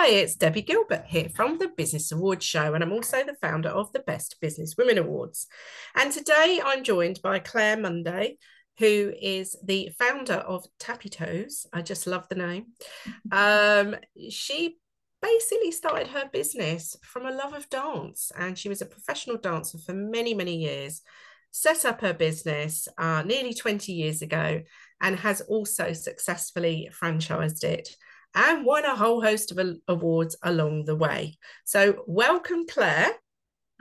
Hi, it's Debbie Gilbert here from the Business Awards Show, and I'm also the founder of the Best Business Women Awards. And today I'm joined by Claire Munday, who is the founder of Tappy Toes. I just love the name. She basically started her business from a love of dance, and she was a professional dancer for many, many years. Set up her business nearly 20 years ago and has also successfully franchised it and won a whole host of awards along the way. So welcome, Claire.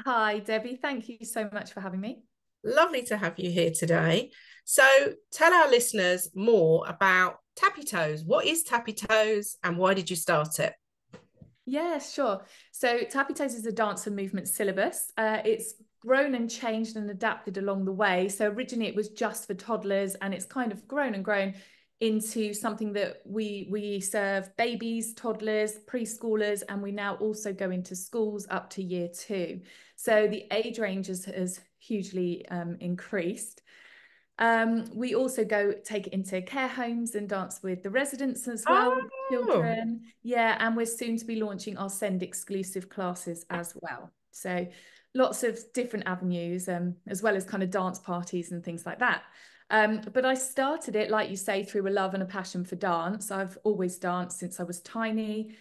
Hi, Debbie. Thank you so much for having me. Lovely to have you here today. So tell our listeners more about Tappy Toes. What is Tappy Toes and why did you start it? Yeah, sure. So Tappy Toes is a dance and movement syllabus. It's grown and changed and adapted along the way. So originally it was just for toddlers, and it's kind of grown and grown into something that we serve babies, toddlers, preschoolers, and we now also go into schools up to year 2. So the age range has hugely increased. We also go take it into care homes and dance with the residents as well, with children. Yeah, and we're soon to be launching our Send exclusive classes as well. So lots of different avenues, as well as kind of dance parties and things like that. But I started it, like you say, through a love and a passion for dance. I've always danced since I was tiny.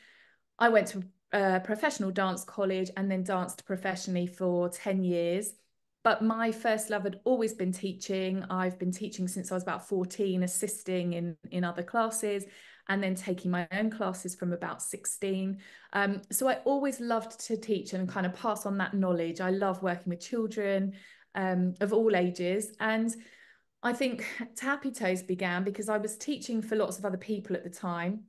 I went to a professional dance college and then danced professionally for 10 years. But my first love had always been teaching. I've been teaching since I was about 14, assisting in other classes, and then taking my own classes from about 16. So I always loved to teach and kind of pass on that knowledge. I love working with children of all ages. And I think Tappy Toes began because I was teaching for lots of other people at the time.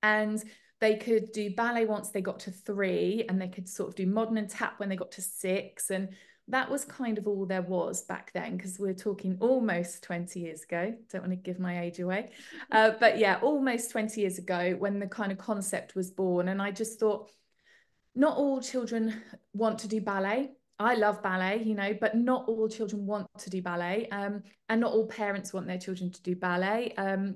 And they could do ballet once they got to 3, and they could sort of do modern and tap when they got to 6. And that was kind of all there was back then, because we're talking almost 20 years ago. Don't want to give my age away. But yeah, almost 20 years ago when the kind of concept was born. And I just thought, not all children want to do ballet. I love ballet, but not all children want to do ballet. And not all parents want their children to do ballet.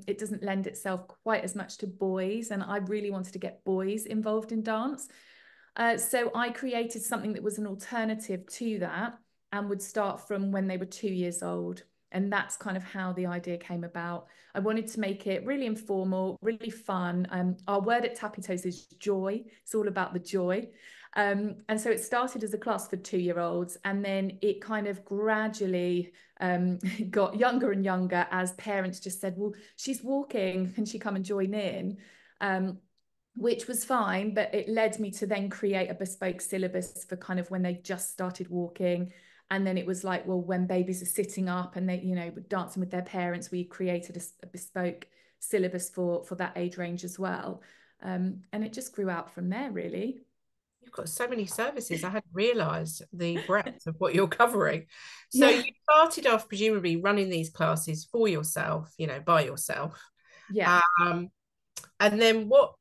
It doesn't lend itself quite as much to boys. And I really wanted to get boys involved in dance. So I created something that was an alternative to that and would start from when they were 2 years old. And that's kind of how the idea came about. I wanted to make it really informal, really fun. Our word at Tappy Toes is joy. It's all about the joy. And so it started as a class for 2-year-olds, and then it kind of gradually got younger and younger as parents just said, well, she's walking, can she come and join in? Which was fine, but it led me to then create a bespoke syllabus for kind of when they just started walking. And then it was like, well, when babies are sitting up and they, dancing with their parents, we created a bespoke syllabus for that age range as well. And it just grew out from there, really. You've got so many services. I hadn't realised the breadth of what you're covering. So Yeah. you started off presumably running these classes for yourself, by yourself. Yeah. And then what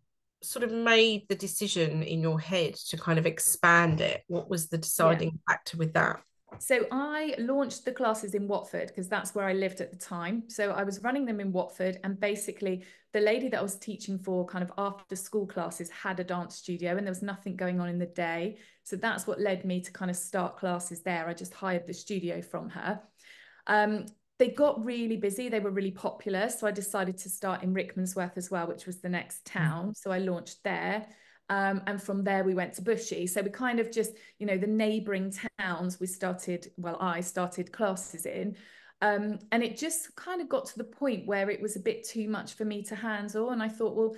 sort of made the decision in your head to kind of expand it? What was the Yeah. deciding factor with that? So I launched the classes in Watford because that's where I lived at the time. So I was running them in Watford, and basically the lady that I was teaching for kind of after school classes had a dance studio, and there was nothing going on in the day. So that's what led me to kind of start classes there. I just hired the studio from her. They got really busy. They were really popular. So I decided to start in Rickmansworth as well, which was the next town. So I launched there. And from there we went to Bushy. So we kind of just, the neighbouring towns I started classes in. And it just kind of got to the point where it was a bit too much for me to handle. And I thought, well,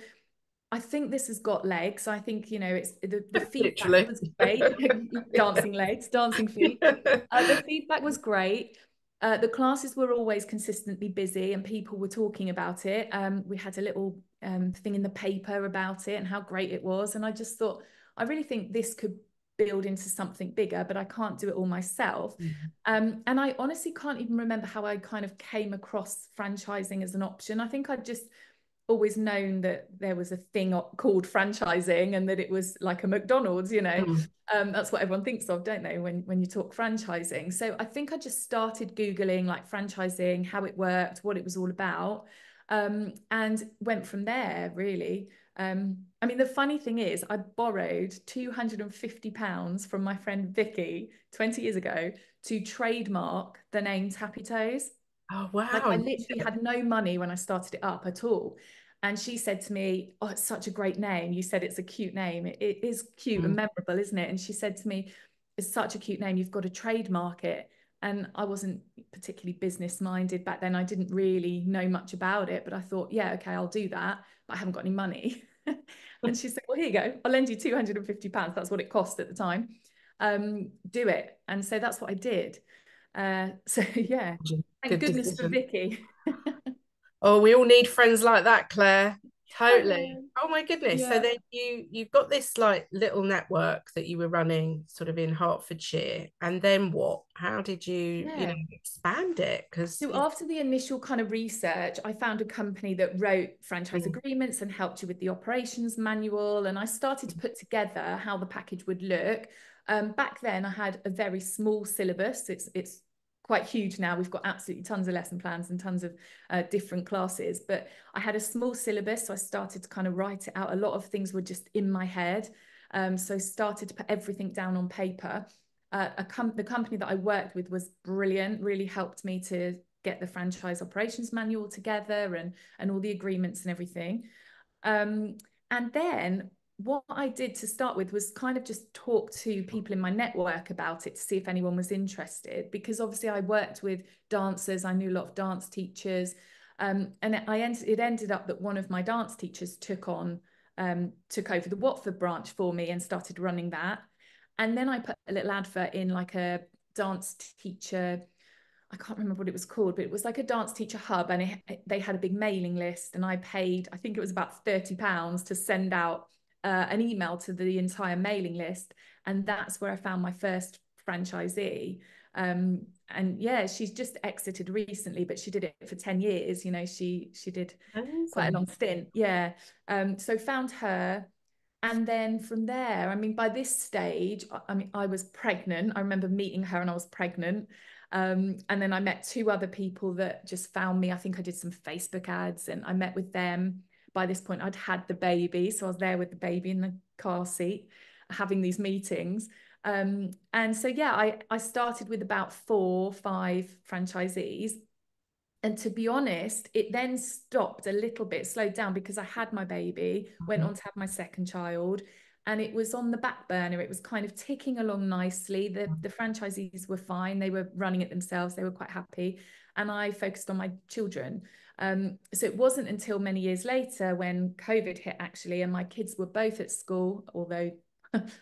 I think this has got legs. I think, it's the feedback Literally. was great. Dancing legs, dancing feet. The feedback was great. The classes were always consistently busy and people were talking about it. We had a little thing in the paper about it and how great it was. And I just thought, I really think this could build into something bigger, but I can't do it all myself. And I honestly can't even remember how I kind of came across franchising as an option. I think I just always known that there was a thing called franchising and that it was like a McDonald's, that's what everyone thinks of, don't they, when you talk franchising. So I think I just started Googling like franchising, how it worked, what it was all about, and went from there, really. I mean, the funny thing is, I borrowed £250 from my friend Vicky 20 years ago to trademark the name Tappy Toes. Oh, Like, wow. I literally had no money when I started it up at all. And she said to me, "Oh, it's such a great name. You said it's a cute name. It is cute and memorable, isn't it?" And she said to me, "It's such a cute name. You've got to trademark it." And I wasn't particularly business minded back then. I didn't really know much about it, but I thought, yeah, okay, I'll do that. But I haven't got any money. And she said, "Well, here you go. I'll lend you £250. That's what it cost at the time. Do it." And so that's what I did. So yeah, thank Good goodness for decision. Vicky. Oh, we all need friends like that, Claire. I Totally. know. Oh my goodness. So Yeah. then you've got this like little network that you were running sort of in Hertfordshire. And then what? How did you Yeah. expand it? Because So after the initial kind of research, I found a company that wrote franchise mm, agreements and helped you with the operations manual. And I started to put together how the package would look. Back then, I had a very small syllabus. It's quite huge now. We've got absolutely tons of lesson plans and tons of different classes. But I had a small syllabus, so I started to kind of write it out. A lot of things were just in my head. So I started to put everything down on paper. The company that I worked with was brilliant, really helped me to get the franchise operations manual together and all the agreements and everything. And then what I did to start with was kind of just talk to people in my network about it to see if anyone was interested, because obviously I worked with dancers, I knew a lot of dance teachers, and it ended up that one of my dance teachers took over the Watford branch for me and started running that. And then I put a little advert in, like a dance teacher, I can't remember what it was called, but it was like a dance teacher hub, and they had a big mailing list, and I paid, I think it was about £30 to send out an email to the entire mailing list, and that's where I found my first franchisee. And yeah, she's just exited recently, but she did it for 10 years. You know, she did quite a amazing. long stint. Yeah. So found her. And then from there, I mean, by this stage, I mean, I was pregnant. I remember meeting her and I was pregnant. And then I met two other people that just found me. I think I did some Facebook ads and I met with them. By this point, I'd had the baby. So I was there with the baby in the car seat, having these meetings. And so, yeah, I started with about 4 or 5 franchisees. And to be honest, it then stopped a little bit, slowed down, because I had my baby, went on to have my second child, and it was on the back burner. It was kind of ticking along nicely. The franchisees were fine. They were running it themselves. They were quite happy. And I focused on my children. So it wasn't until many years later when COVID hit, actually, and my kids were both at school, although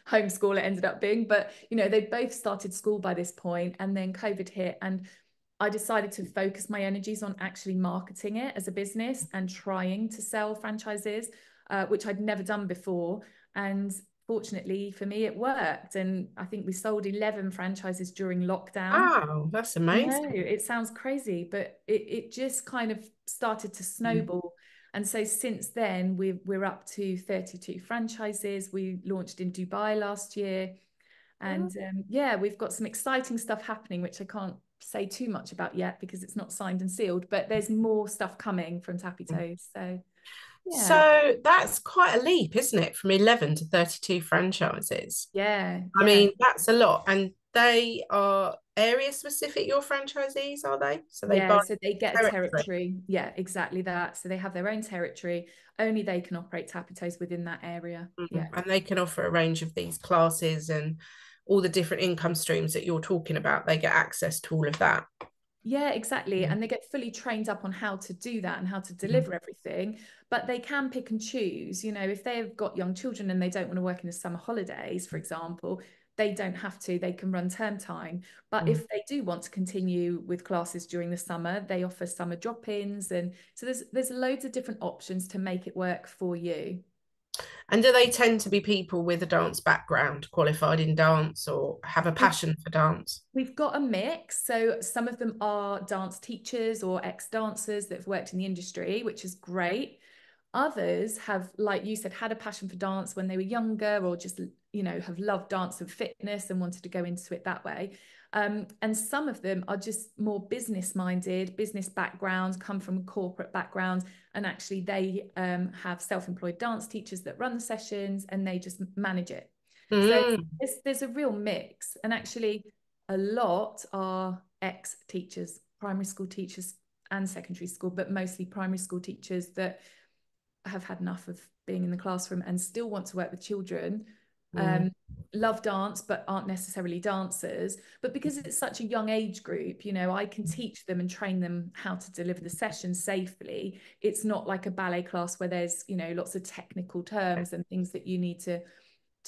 homeschool it ended up being, but you know, they both started school by this point, and then COVID hit, and I decided to focus my energies on actually marketing it as a business and trying to sell franchises, which I'd never done before. And fortunately for me, it worked. And I think we sold 11 franchises during lockdown. Wow, that's I know amazing. it sounds crazy, but it just kind of started to Mm. snowball. And so since then, we're up to 32 franchises. We launched in Dubai last year. And yeah, we've got some exciting stuff happening, which I can't say too much about yet because it's not signed and sealed, but there's more stuff coming from Tappy Toes. So yeah, So that's quite a leap, isn't it? From 11 to 32 franchises. yeah, I yeah. mean, that's a lot. And they are area specific, your franchisees, are they? So they Yeah, buy so they get a territory. territory. Yeah, exactly that. So they have their own territory. Only they can operate Tappy Toes within that area. Yeah. And they can offer a range of these classes and all the different income streams that you're talking about. They get access to all of that. Yeah, exactly. Mm. And they get fully trained up on how to do that and how to Mm. deliver everything. But they can pick and choose. You know, if they've got young children and they don't want to work in the summer holidays, for example, they don't have to. They can run term time. But Mm. if they do want to continue with classes during the summer, they offer summer drop-ins. And so there's loads of different options to make it work for you. And do they tend to be people with a dance background, qualified in dance, or have a We've passion for dance? We've got a mix. So some of them are dance teachers or ex-dancers that have worked in the industry, which is great. Others have, like you said, had a passion for dance when they were younger, or just, you know, have loved dance and fitness and wanted to go into it that way. And some of them are just more business minded, business backgrounds, come from corporate backgrounds, and actually they have self-employed dance teachers that run the sessions and they just manage it. So there's a real mix, and actually a lot are ex-teachers, primary school teachers and secondary school, but mostly primary school teachers that have had enough of being in the classroom and still want to work with children, love dance but aren't necessarily dancers. But because it's such a young age group, you know, I can teach them and train them how to deliver the session safely. It's not like a ballet class where there's, you know, lots of technical terms and things that you need to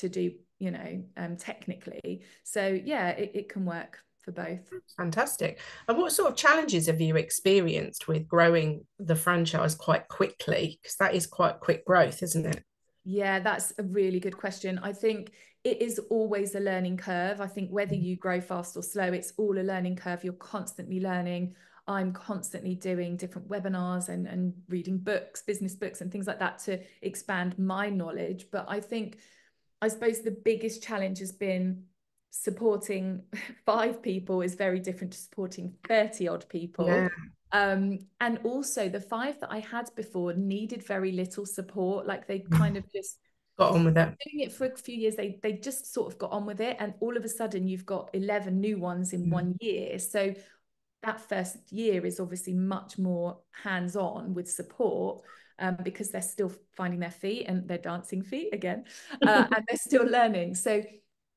do, you know, technically. So yeah, it can work for both. Fantastic. And what sort of challenges have you experienced with growing the franchise quite quickly? Because that is quite quick growth, isn't it? Yeah, that's a really good question. I think it is always a learning curve. I think whether you grow fast or slow, it's all a learning curve. You're constantly learning. I'm constantly doing different webinars and reading books, business books and things like that to expand my knowledge. But I suppose the biggest challenge has been supporting 5 people is very different to supporting 30 odd people. Yeah. And also the 5 that I had before needed very little support. Like they kind of just Got on with it. doing it for a few years. They just sort of got on with it. And all of a sudden you've got 11 new ones in 1 year. So that first year is obviously much more hands-on with support, because they're still finding their feet and their dancing feet again, and they're still learning. So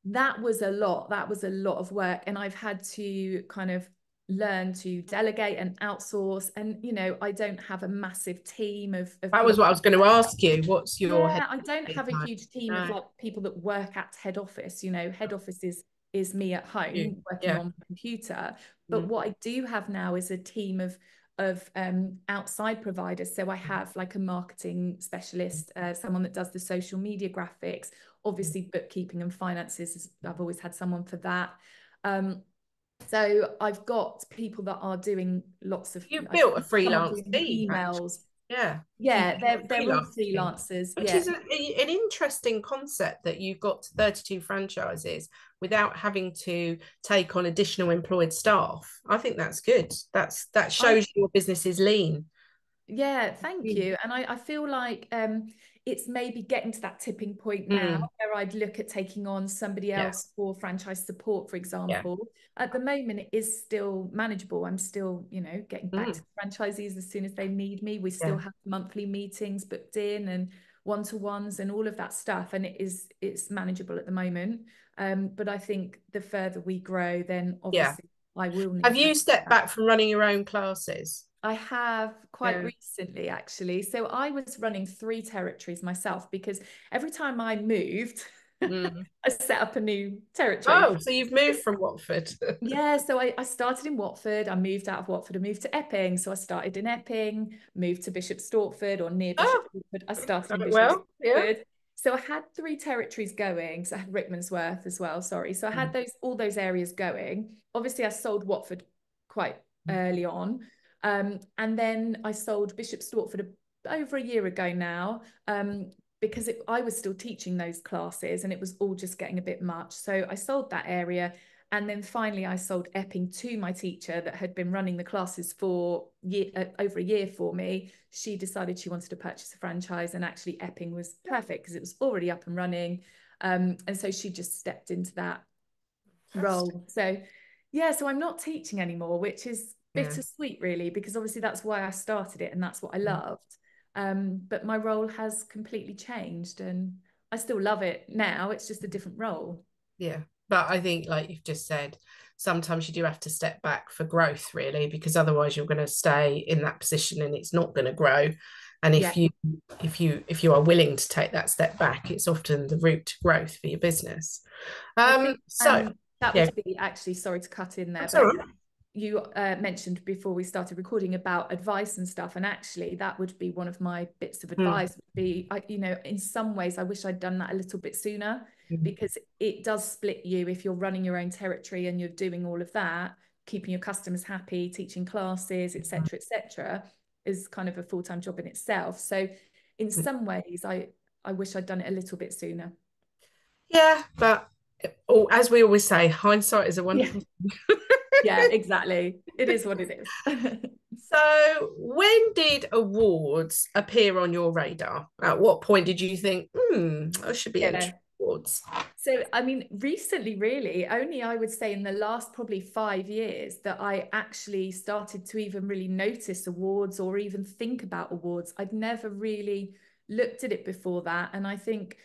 that was a lot. That was a lot of work, and I've had to kind of learn to delegate and outsource. And you know, I don't have a massive team of That was people. what I was going to ask you. What's your head? Yeah, I don't have a Like? huge team of No. like people that work at head office. You know, head office is me at home working Yeah. on the computer. But what I do have now is a team of outside providers. So I have like a marketing specialist, someone that does the social media graphics, obviously bookkeeping and finances. I've always had someone for that. So I've got people that are doing lots of. You've I've got built a someone freelance doing team, actually. emails. Yeah. You've Yeah, built a they're all freelance team, freelancers. which Yeah. is an interesting concept that you've got 32 franchises without having to take on additional employed staff. I think that's good. That shows your business is lean. Yeah, thank you. And I feel like it's maybe getting to that tipping point now where I'd look at taking on somebody Yeah. else for franchise support, for Yeah. example. At the moment, it is still manageable. I'm still, you know, getting back to franchisees as soon as they need me. We still have monthly meetings booked in and one-to-ones and all of that stuff. And it's manageable at the moment. But I think the further we grow, then Yeah. obviously I will need Have you stepped back from running your own classes? I have quite recently, actually. So I was running 3 territories myself because every time I moved, I set up a new territory. Oh, so you've moved from Watford. Yeah, so I started in Watford. I moved out of Watford. I moved to Epping. So I started in Epping, moved to Bishop Stortford or near Bishop Stortford. I started in Bishop Stortford. So I had 3 territories going. So I had Rickmansworth as well, sorry. So I had all those areas going. Obviously, I sold Watford quite early on. And then I sold Bishop Stortford over a year ago now, because I was still teaching those classes and it was all just getting a bit much. So I sold that area. And then finally, I sold Epping to my teacher that had been running the classes for over a year for me. She decided she wanted to purchase a franchise, and actually Epping was perfect because it was already up and running. And so she just stepped into that role. So yeah, so I'm not teaching anymore, which is bittersweet really, because obviously that's why I started it and that's what I loved. But my role has completely changed and I still love it now. It's just a different role. Yeah. But I think, like you've just said, sometimes you do have to step back for growth, really, because otherwise you're going to stay in that position and it's not going to grow. And if you are willing to take that step back, it's often the route to growth for your business. That would be actually, sorry to cut in there, but you mentioned before we started recording about advice and stuff, and actually that would be one of my bits of advice would be, you know, in some ways I wish I'd done that a little bit sooner, because it does split you if you're running your own territory and you're doing all of that, keeping your customers happy, teaching classes, etc., is kind of a full-time job in itself. So in some ways I wish I'd done it a little bit sooner. Yeah, but Oh, as we always say, hindsight is a Yeah, wonderful. yeah, exactly. It is what it is. So, when did awards appear on your radar? At what point did you think, I should be entering Yeah. awards? So, I mean, recently, really, only I would say in the last probably 5 years that I actually started to even really notice awards or even think about awards. I'd never really looked at it before that. And I think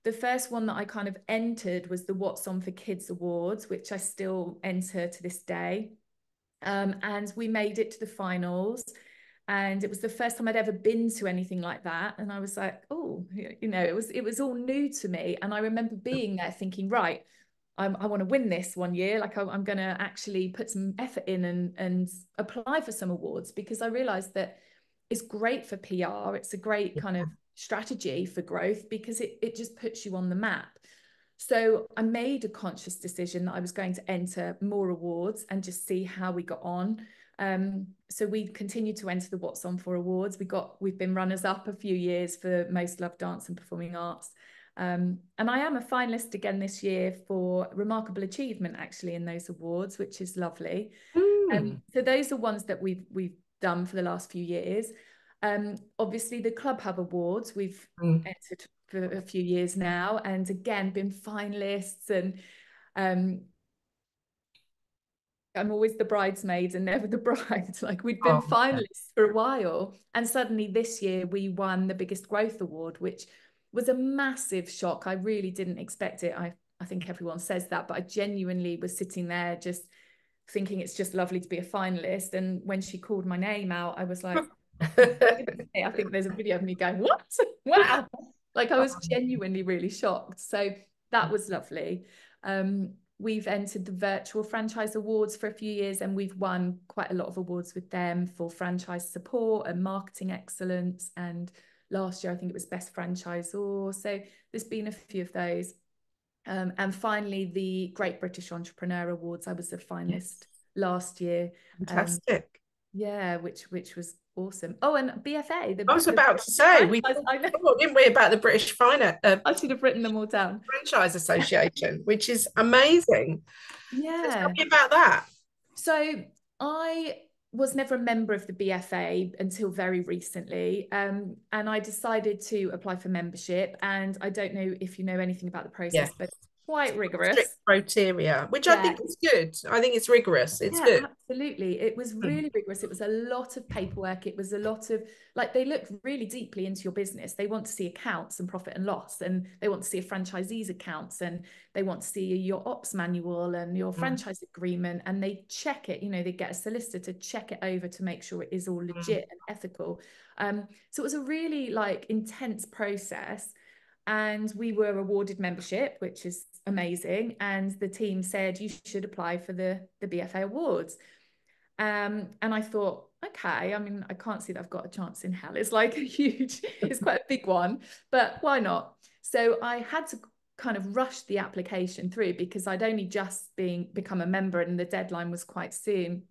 the first one that I kind of entered was the What's On for Kids Awards, which I still enter to this day. And we made it to the finals. And it was the first time I'd ever been to anything like that. And I was like, oh, it was all new to me. And I remember being there thinking, right, I want to win this one year. Like I'm going to actually put some effort in and apply for some awards, because I realized that it's great for PR. It's a great kind of strategy for growth, because it just puts you on the map. So I made a conscious decision that I was going to enter more awards and just see how we got on. So we continued to enter the What's On For awards. We've been runners up a few years for Most Loved Dance and Performing Arts. And I am a finalist again this year for remarkable achievement, actually, in those awards, which is lovely. Mm. So those are ones that we've done for the last few years. Obviously, the Club Hub Awards we've Mm. entered for a few years now, and again been finalists. And um, I'm always the bridesmaid and never the bride. Like we'd been Oh, yeah. finalists for a while, and suddenly this year we won the Biggest Growth Award, which was a massive shock. I really didn't expect it. I think everyone says that, but I genuinely was sitting there just thinking it's just lovely to be a finalist. And when she called my name out, I was like, oh, I think there's a video of me going, what? Wow. Like I was genuinely really shocked. So that was lovely. We've entered the virtual franchise awards for a few years, and we've won quite a lot of awards with them for franchise support and marketing excellence. And last year, I think it was best franchisor. So there's been a few of those. And finally, the Great British Entrepreneur Awards. I was a finalist last year. Um, Fantastic. yeah, which was awesome. Oh, and BFA, I was the about to say, we franchise. I know. thought, didn't we, about the British I should have written them all down. Franchise Association, which is amazing. So tell Yeah. me about that. So I was never a member of the BFA until very recently. And I decided to apply for membership. And I don't know if you know anything about the Yeah, process, but it's quite strict rigorous. criteria, which I Yeah. think is good. I think it's rigorous. It's Yeah, good. absolutely. It was Mm. really rigorous. It was a lot of paperwork. It was a lot of, like, they look really deeply into your business. They want to see accounts and profit and loss, and they want to see a franchisee's accounts, and they want to see your ops manual and your Mm. franchise agreement. And they check it, they get a solicitor to check it over to make sure it is all Mm. legit and ethical. So it was a really like intense process. And we were awarded membership, which is amazing. And the team said you should apply for the BFA awards. And I thought, okay, I mean, I can't see that I've got a chance in hell. It's like a huge, it's quite a big one, but why not? So I had to kind of rush the application through, because I'd only just become a member and the deadline was quite soon.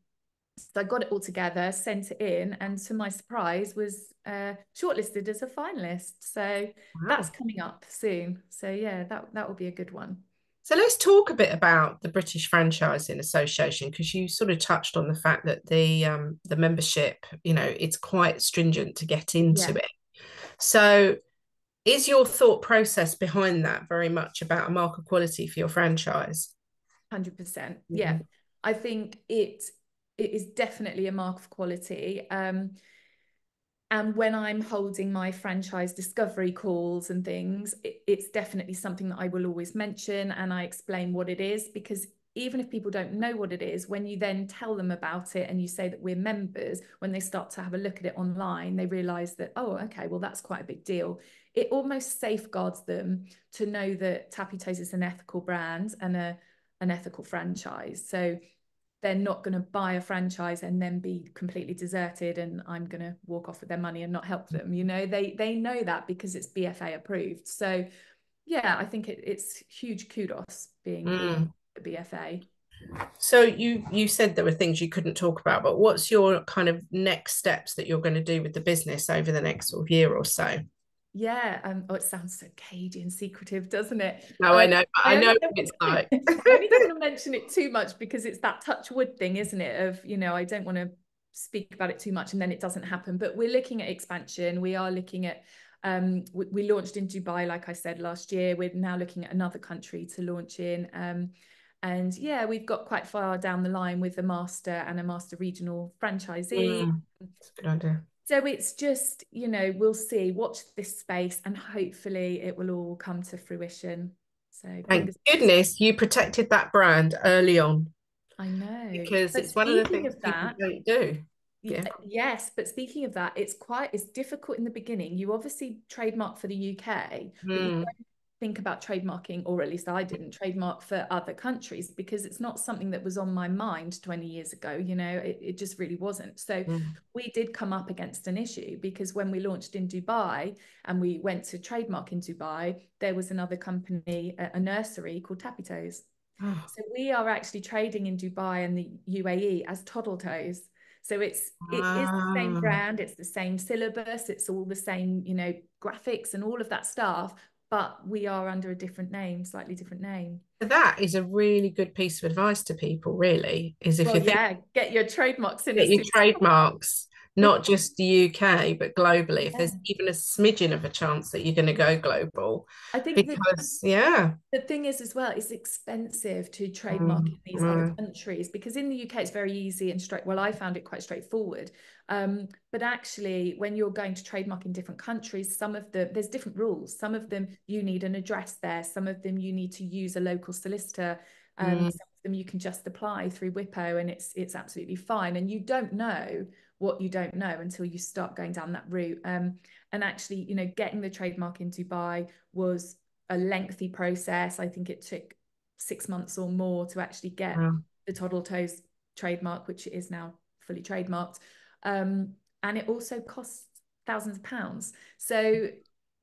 So I got it all together, sent it in, and to my surprise, was shortlisted as a finalist. So that's Wow. coming up soon. So yeah, that will be a good one. So let's talk a bit about the British Franchising Association, because you sort of touched on the fact that the membership, it's quite stringent to get into Yeah, it. So is your thought process behind that very much about a mark of quality for your franchise? 100%. Yeah, Mhm. I think it is definitely a mark of quality. And when I'm holding my franchise discovery calls and things, it's definitely something that I will always mention, and I explain what it is, because even if people don't know what it is, when you then tell them about it and you say that we're members, when they start to have a look at it online, they realize that, oh, okay, well, that's quite a big deal. It almost safeguards them to know that Tappy Toes is an ethical brand and an ethical franchise. So they're not going to buy a franchise and then be completely deserted, and I'm going to walk off with their money and not help them. They know that because it's BFA approved. So yeah, I think it's huge kudos being Mm. a BFA. So you said there were things you couldn't talk about, but what's your kind of next steps that you're going to do with the business over the next sort of year or so? Yeah. Oh, it sounds so cagey and secretive, doesn't it? No, I know, but I know what Don't it's want like. to, I only don't want to mention it too much because it's that touch wood thing, isn't it? Of, I don't want to speak about it too much and then it doesn't happen. But we're looking at expansion. We are looking at, we launched in Dubai, like I said, last year. We're now looking at another country to launch in. And yeah, we've got quite far down the line with a master and a master regional franchisee. That's a good idea. So it's just, we'll see, watch this space and hopefully it will all come to fruition. So Thank fingers crossed. goodness you protected that brand early on, I know. because But it's one of the speaking things of people that, don't do. Yeah. yes, but speaking of that, it's difficult in the beginning. You obviously trademark for the UK, but you Mm, don't think about trademarking, or at least I didn't trademark for other countries because it's not something that was on my mind 20 years ago. It just really wasn't. So mm. we did come up against an issue because when we launched in Dubai and we went to trademark in Dubai, there was another company, a nursery called Tappy Toes. Oh, So we are actually trading in Dubai and the UAE as Toddle Toes. So it is the same ah. brand, it's the same syllabus, it's all the same, graphics and all of that stuff, but we are under a different name, slightly different name. That is a really good piece of advice to people, really, is if Well, you think, yeah, get your trademarks in get as your soon as trademarks, not just the UK, but globally, if yeah. there's even a smidgen of a chance that you're going to go global. I think that Because, yeah. the thing is as well, it's expensive to trademark in Mm, these other mm, countries because in the UK it's very easy and straight. Well, I found it quite straightforward. But actually, when you're going to trademark in different countries, there's different rules. Some of them you need an address there. Some of them you need to use a local solicitor. Some mm, of them you can just apply through WIPO and it's absolutely fine. And you don't know what you don't know until you start going down that route. And actually, getting the trademark in Dubai was a lengthy process. I think it took 6 months or more to actually get wow. the Toddle Toes trademark, which is now fully trademarked. And it also costs thousands of pounds. So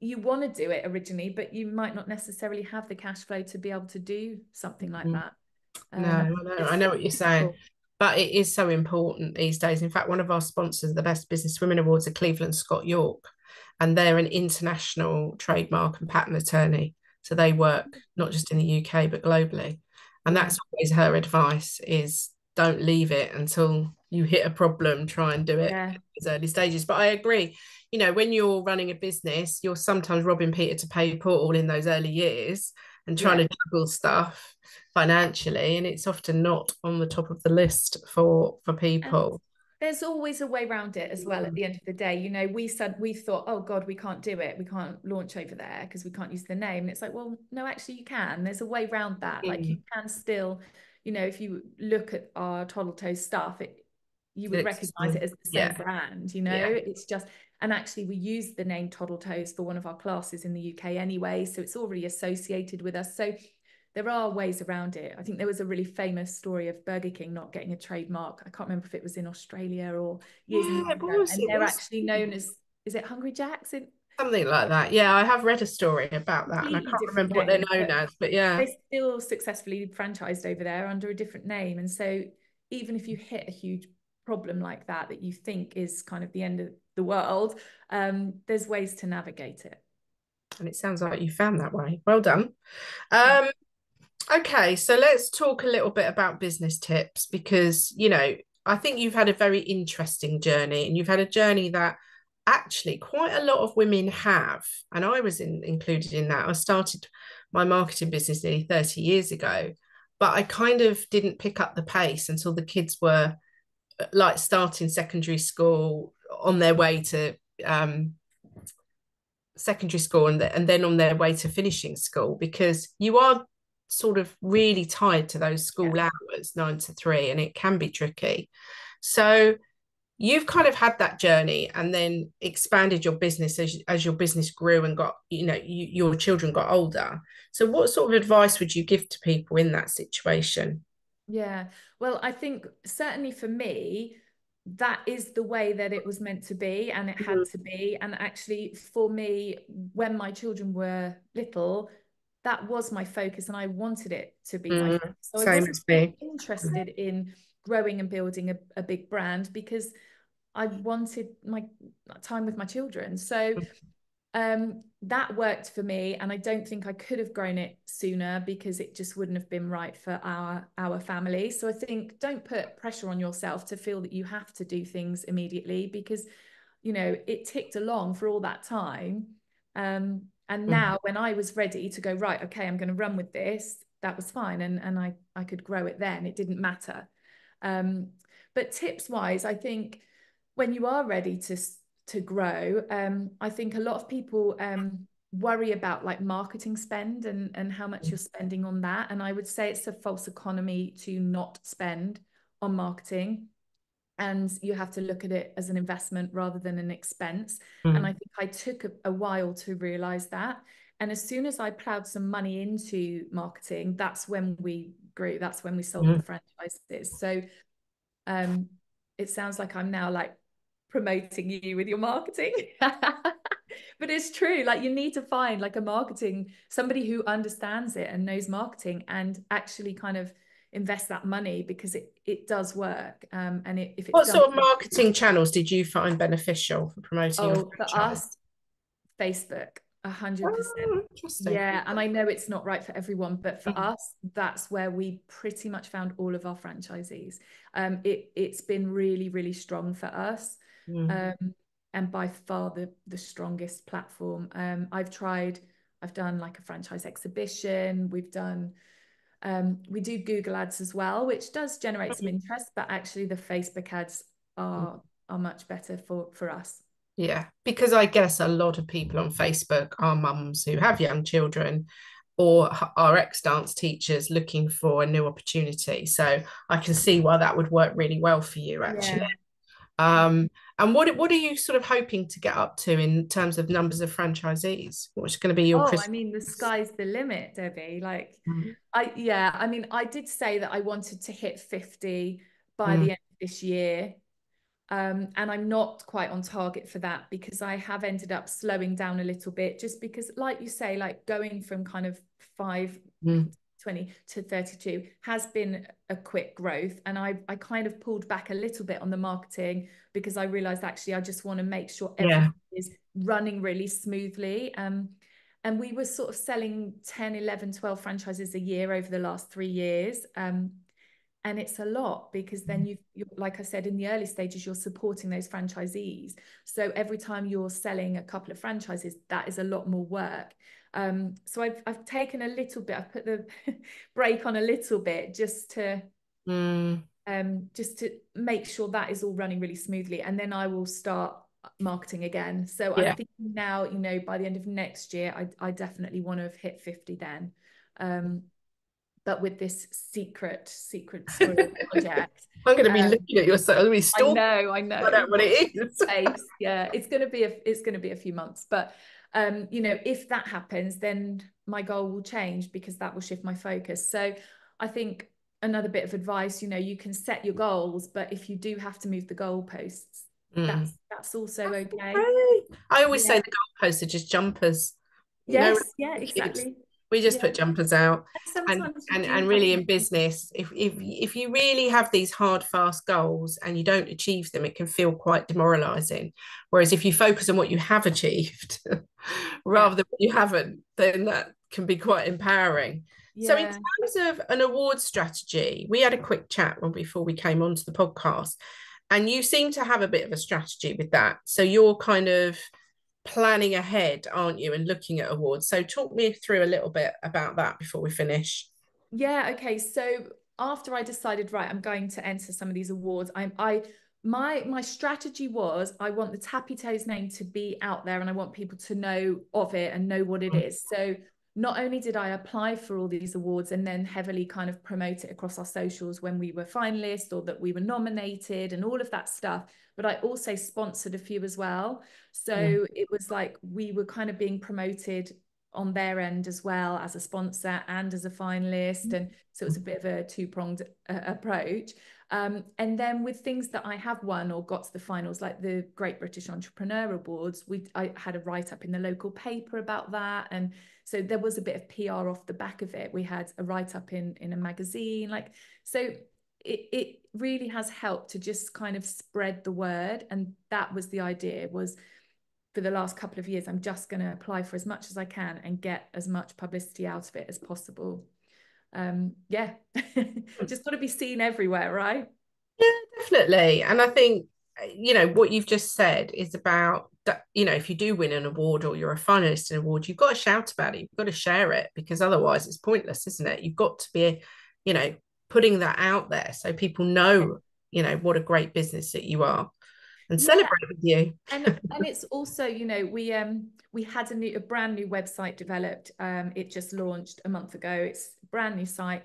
you want to do it originally, but you might not necessarily have the cash flow to be able to do something like Mm. that. No, I It's know what you're saying, difficult. but it is so important these days. In fact, one of our sponsors, the Best Business Women Awards, are Cleveland Scott York, and they're an international trademark and patent attorney. So they work not just in the UK but globally, and Yeah, that's always her advice: is don't leave it until you hit a problem. Try and do it yeah. at these early stages. But I agree. When you're running a business, you're sometimes robbing Peter to pay Paul in those early years and trying Yeah. to juggle stuff financially, and it's often not on the top of the list for And people. there's always a way around it as well at Mm, the end of the day. We thought, oh God, we can't do it. We can't launch over there because we can't use the name. And it's like, well, no, actually you can. There's a way around that. Like you mm. can still, if you look at our Toddle Toes stuff, you would It's recognize it as the same yeah, brand, yeah. it's just, and actually we use the name Toddle Toes for one of our classes in the UK anyway. So it's already associated with us. So there are ways around it. I think there was a really famous story of Burger King not getting a trademark. I can't remember if it was in Australia or years and Yeah, years it ago. was. And It they're was actually known as, is it Hungry Jack's? In something like that. Yeah, I have read a story about that, and I completely can't different remember what they're name, known but as. But yeah, they still successfully franchised over there under a different name. And so even if you hit a huge problem like that, that you think is kind of the end of the world, there's ways to navigate it. and it sounds like you found that way. Well done. Yeah. Um, Okay, so let's talk a little bit about business tips because, I think you've had a very interesting journey, and you've had a journey that actually quite a lot of women have. And I was included in that. I started my marketing business nearly 30 years ago, but I kind of didn't pick up the pace until the kids were like starting secondary school, on their way to secondary school, and then on their way to finishing school, because you are sort of really tied to those Yeah. school hours 9 to 3, and it can be tricky. So you've kind of had that journey and then expanded your business as your business grew and got, your children got older. So what sort of advice would you give to people in that situation? Yeah. Well, I think certainly for me, that is the way that it was meant to be and it had Mm, to be. And actually, for me, when my children were little, that was my focus and I wanted it to be my focus. So I same wasn't as really me. interested in growing and building a big brand because I wanted my time with my children. So That worked for me, and I don't think I could have grown it sooner because it just wouldn't have been right for our family. So I think don't put pressure on yourself to feel that you have to do things immediately, because it ticked along for all that time. And now when I was ready to go, right, okay, I'm going to run with this, that was fine, and I could grow it then. It didn't matter. But tips wise, I think when you are ready to grow, I think a lot of people worry about like marketing spend and how much you're spending on that. And I would say it's a false economy to not spend on marketing. And you have to look at it as an investment rather than an expense. And I think I took a while to realize that. And as soon as I plowed some money into marketing, that's when we grew. That's when we sold the franchises. So it sounds like I'm now like promoting you with your marketing. But it's true, like you need to find like somebody who understands it and knows marketing and actually kind of invest that money, because it does work. And if it's what done, sort of marketing channels did you find beneficial for promoting your for franchise? us, Facebook, 100%. Interesting. Yeah, and I know it's not right for everyone, but for us, that's where we pretty much found all of our franchisees. It's been really, really strong for us. And by far the strongest platform. I've done like a franchise exhibition. We do Google ads as well, which does generate some interest, but actually the Facebook ads are much better for us. Yeah, because I guess a lot of people on Facebook are mums who have young children or are ex-dance teachers looking for a new opportunity. So I can see why that would work really well for you, actually. And what are you sort of hoping to get up to in terms of numbers of franchisees? What's going to be your I mean, the sky's the limit, Debbie. Like, Mm. I mean, I did say that I wanted to hit 50 by the end of this year. And I'm not quite on target for that, because I have ended up slowing down a little bit, just because, like you say, like going from kind of 520 to 32 has been a quick growth. And I kind of pulled back a little bit on the marketing, because I realized actually I just want to make sure everything is running really smoothly. And we were sort of selling 10, 11, 12 franchises a year over the last 3 years. And it's a lot, because then you're, like I said, in the early stages, you're supporting those franchisees. So every time you're selling a couple of franchises, that is a lot more work. So I've taken a little bit, I've put the brake on a little bit, just to make sure that is all running really smoothly. And then I will start marketing again. So I'm thinking now, by the end of next year, I definitely want to have hit 50 then. But with this secret soil project, I'm going to be looking at your site. I'm going to be stalking. I know. I know what it is. Yeah, it's going to be a few months, but if that happens, then my goal will change, because that will shift my focus. So I think another bit of advice, you can set your goals, but if you do have to move the goalposts, that's also okay. I always say the goalposts are just jumpers. Yes, exactly. We just put jumpers out. And really in business, if you really have these hard, fast goals and you don't achieve them, it can feel quite demoralizing. Whereas if you focus on what you have achieved rather than what you haven't, then that can be quite empowering. So in terms of an award strategy, we had a quick chat before we came onto the podcast, and you seem to have a bit of a strategy with that. So you're kind of planning ahead, aren't you, and looking at awards. So talk me through a little bit about that before we finish. Okay. So after I decided, right, I'm going to enter some of these awards, my strategy was, I want the Tappy Toes name to be out there, and I want people to know of it and know what it is. So not only did I apply for all these awards and then heavily kind of promote it across our socials when we were finalists or that we were nominated and all of that stuff, but I also sponsored a few as well. So it was like we were kind of being promoted on their end as well, as a sponsor and as a finalist. And so it was a bit of a two-pronged approach. And then with things that I have won or got to the finals, like the Great British Entrepreneur Awards, I had a write-up in the local paper about that. And so there was a bit of PR off the back of it. We had a write-up in a magazine, so it really has helped to just kind of spread the word. And that was the idea, was for the last couple of years, I'm just going to apply for as much as I can and get as much publicity out of it as possible. Yeah, just got to be seen everywhere, right? Yeah, definitely. And I think, what you've just said is about, if you do win an award or you're a finalist in an award, you've got to shout about it. You've got to share it, because otherwise it's pointless, isn't it? You've got to be, putting that out there so people know, what a great business that you are, and Yeah. celebrate with you. And it's also, we had a brand new website developed. It just launched a month ago. It's a brand new site.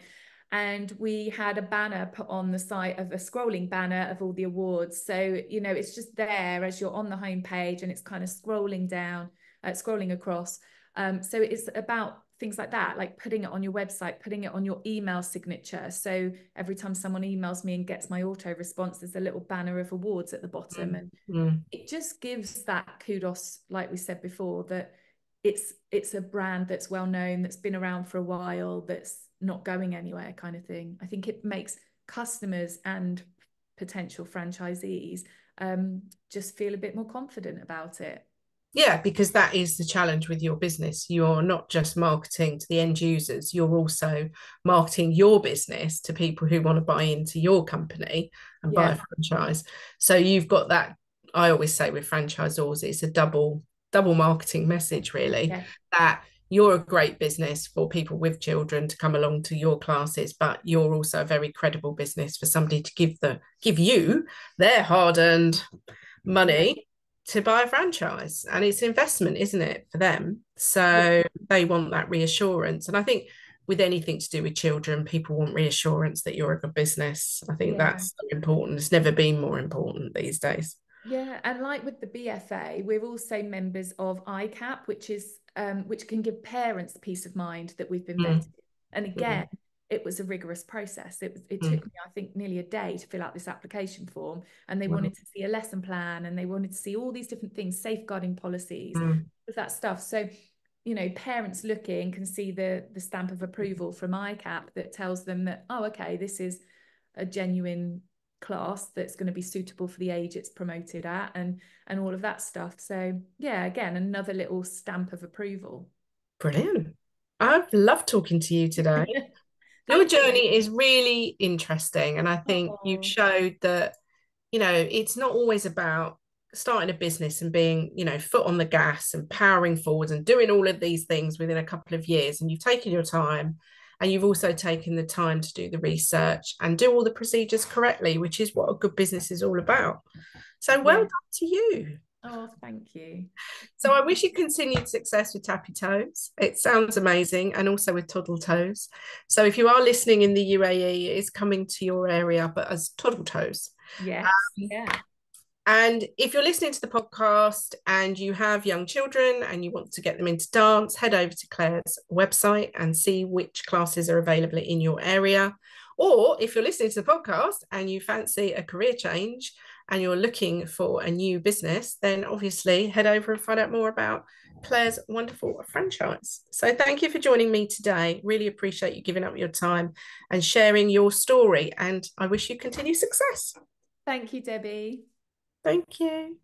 And we had a banner put on the site, of a scrolling banner of all the awards. So, it's just there as you're on the homepage, and it's kind of scrolling down, scrolling across. So it's about things like that, like putting it on your website, putting it on your email signature. So every time someone emails me and gets my auto response, there's a little banner of awards at the bottom. And it just gives that kudos, like we said before, that it's a brand that's well known, that's been around for a while, that's not going anywhere, kind of thing. I think it makes customers and potential franchisees just feel a bit more confident about it. Yeah, because that is the challenge with your business. You're not just marketing to the end users, you're also marketing your business to people who want to buy into your company and buy a franchise. So you've got that. I always say with franchisors, it's a double marketing message, really, that you're a great business for people with children to come along to your classes, but you're also a very credible business for somebody to give you their hard-earned money to buy a franchise. And it's investment, isn't it, for them? So they want that reassurance. And I think with anything to do with children, people want reassurance that you're a good business. I think that's so important. It's never been more important these days. Yeah, and like with the BFA, we're also members of ICAP, which can give parents peace of mind that we've been vetted. And again, it was a rigorous process. It took me, I think, nearly a day to fill out this application form, and they wanted to see a lesson plan, and they wanted to see all these different things, safeguarding policies, with that stuff. So, parents looking can see the stamp of approval from ICAP that tells them that, oh, okay, this is a genuine class that's going to be suitable for the age it's promoted at, and all of that stuff. So yeah, again, another little stamp of approval. Brilliant. I've loved talking to you today. Your journey is really interesting, and I think you've showed that it's not always about starting a business and being foot on the gas and powering forward and doing all of these things within a couple of years. And you've taken your time, and you've also taken the time to do the research and do all the procedures correctly, which is what a good business is all about. So well done to you. Oh, thank you. So I wish you continued success with Tappy Toes. It sounds amazing, and also with Toddle Toes. So if you are listening in the UAE, it is coming to your area, but as Toddle Toes. Yes. Yeah. And if you're listening to the podcast and you have young children and you want to get them into dance, head over to Claire's website and see which classes are available in your area. Or if you're listening to the podcast and you fancy a career change and you're looking for a new business, then obviously head over and find out more about Claire's wonderful franchise. So thank you for joining me today. Really appreciate you giving up your time and sharing your story. And I wish you continued success. Thank you, Debbie. Thank you.